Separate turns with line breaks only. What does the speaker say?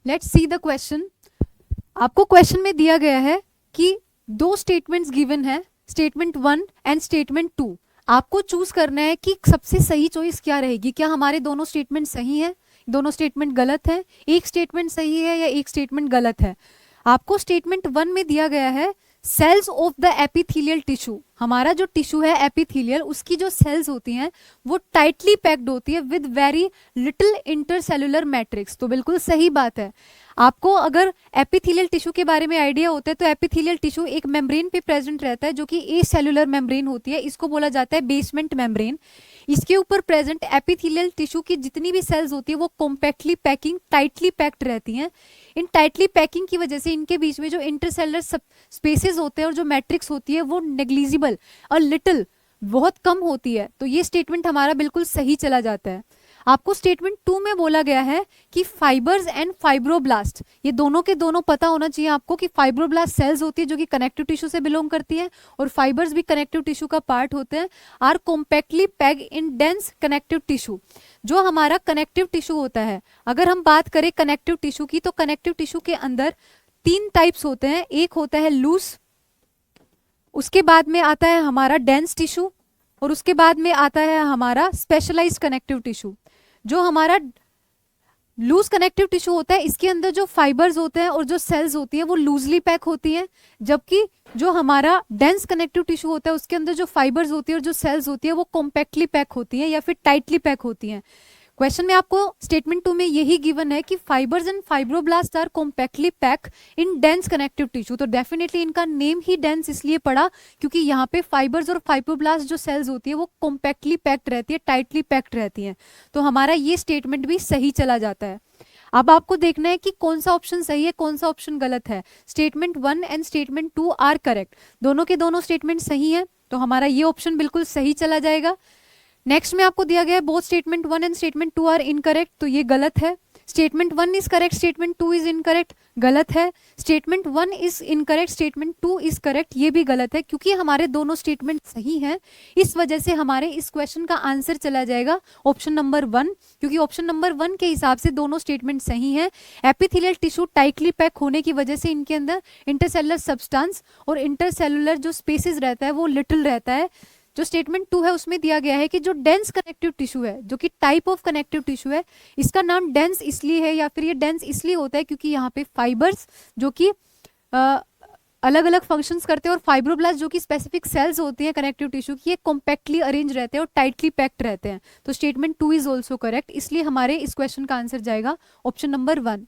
Let's see the question. आपको question में दिया गया है कि दो स्टेटमेंट्स गिवन है, स्टेटमेंट 1 एंड स्टेटमेंट 2। आपको चूज करना है कि सबसे सही चॉइस क्या रहेगी। क्या हमारे दोनों स्टेटमेंट सही है, दोनों स्टेटमेंट गलत है, एक स्टेटमेंट सही है या एक स्टेटमेंट गलत है। आपको स्टेटमेंट 1 में दिया गया है cells of the epithelial tissue. हमारा जो टिश्यू है एपिथेलियल, उसकी जो सेल्स होती हैं वो टाइटली पैक्ड होती है with very little intercellular matrix. तो बिल्कुल सही बात है। आपको अगर एपिथेलियल टिश्यू के बारे में आइडिया होता है तो एपिथेलियल टिश्यू एक मेम्ब्रेन पे प्रेजेंट रहता है जो कि ए सेलुलर मेम्ब्रेन होती है, इसको बोला जाता है बेसमेंट मेम्ब्रेन। इसके ऊपर प्रेजेंट एपिथेलियल टिश्यू की जितनी भी सेल्स होती है वो कॉम्पैक्टली पैकिंग टाइटली पैक्ड रहती हैं। इन टाइटली पैकिंग की वजह से इनके बीच में जो इंटरसेलुलर स्पेसेस होते हैं और जो मैट्रिक्स होती है वो नेग्लिजिबल और लिटिल बहुत कम होती है। तो ये स्टेटमेंट हमारा बिल्कुल सही चला जाता है। आपको स्टेटमेंट 2 में बोला गया है कि फाइबर्स एंड फाइब्रोब्लास्ट, ये दोनों के दोनों पता होना चाहिए आपको कि फाइब्रोब्लास्ट सेल्स होती है जो कि कनेक्टिव टिश्यू से बिलोंग करती है और फाइबर्स भी कनेक्टिव टिश्यू का पार्ट होते हैं। Are compactly packed in dense connective tissue. जो हमारा कनेक्टिव टिश्यू होता है, अगर हम बात करें कनेक्टिव टिश्यू की, तो कनेक्टिव टिश्यू के अंदर 3 टाइप्स होते हैं। एक होता है लूज, उसके बाद में आता है हमारा डेंस टिश्यू और उसके बाद में आता है हमारा स्पेशलाइज्ड कनेक्टिव टिश्यू। जो हमारा लूज कनेक्टिव टिश्यू होता है इसके अंदर जो फाइबर्स होते हैं और जो सेल्स होती है वो लूजली पैक होती हैं, जबकि जो हमारा डेंस कनेक्टिव टिश्यू होता है उसके अंदर जो फाइबर्स होती है और जो सेल्स होती है वो कॉम्पैक्टली पैक होती हैं या फिर टाइटली पैक होती हैं। क्वेश्चन में आपको स्टेटमेंट 2 में यही गिवन है कि fibres and fibroblast are compactly pack in dense connective tissue. तो डेफिनेटली इनका नेम ही डेंस इसलिए पड़ा क्योंकि यहाँ पे फाइबर्स और फाइब्रोब्लास्ट जो सेल्स होती है वो कॉम्पैक्टली पैक्ड रहती है, टाइटली पैक्ड रहती है। तो हमारा ये स्टेटमेंट भी सही चला जाता है। अब आपको देखना है कि कौन सा ऑप्शन सही है, कौन सा ऑप्शन गलत है। Statement 1 and statement 2 are correct, दोनों के दोनों स्टेटमेंट सही है, तो हमारा ये ऑप्शन बिल्कुल सही चला जाएगा। नेक्स्ट में आपको दिया गया है both statement 1 and statement 2 are incorrect, तो ये गलत है। Statement 1 is correct, statement 2 is incorrect, गलत है। Statement 1 is incorrect, statement 2 is correct, ये भी गलत है। क्योंकि हमारे दोनों स्टेटमेंट सही हैं, इस वजह से हमारे इस क्वेश्चन का आंसर चला जाएगा ऑप्शन नंबर 1, क्योंकि ऑप्शन नंबर 1 के हिसाब से दोनों स्टेटमेंट सही हैं। एपिथेलियल टिश्यू टाइटली पैक होने की वजह से इनके अंदर इंटरसेलुलर सब्सटेंस और इंटरसेलुलर जो स्पेसेस रहता है वो लिटिल रहता है। जो स्टेटमेंट 2 है उसमें दिया गया है कि जो डेंस कनेक्टिव टिश्यू है, जो कि टाइप ऑफ कनेक्टिव टिश्यू है, इसका नाम डेंस इसलिए है या फिर ये डेंस इसलिए होता है क्योंकि यहाँ पे फाइबर्स जो कि अलग अलग फंक्शंस करते हैं और फाइब्रोब्लास्ट जो कि स्पेसिफिक सेल्स होती हैं कनेक्टिव टिश्यू की, ये कॉम्पैक्टली अरेंज रहते हैं और टाइटली पैक्ड रहते हैं। तो स्टेटमेंट 2 इज ऑल्सो करेक्ट, इसलिए हमारे इस क्वेश्चन का आंसर जाएगा ऑप्शन नंबर 1।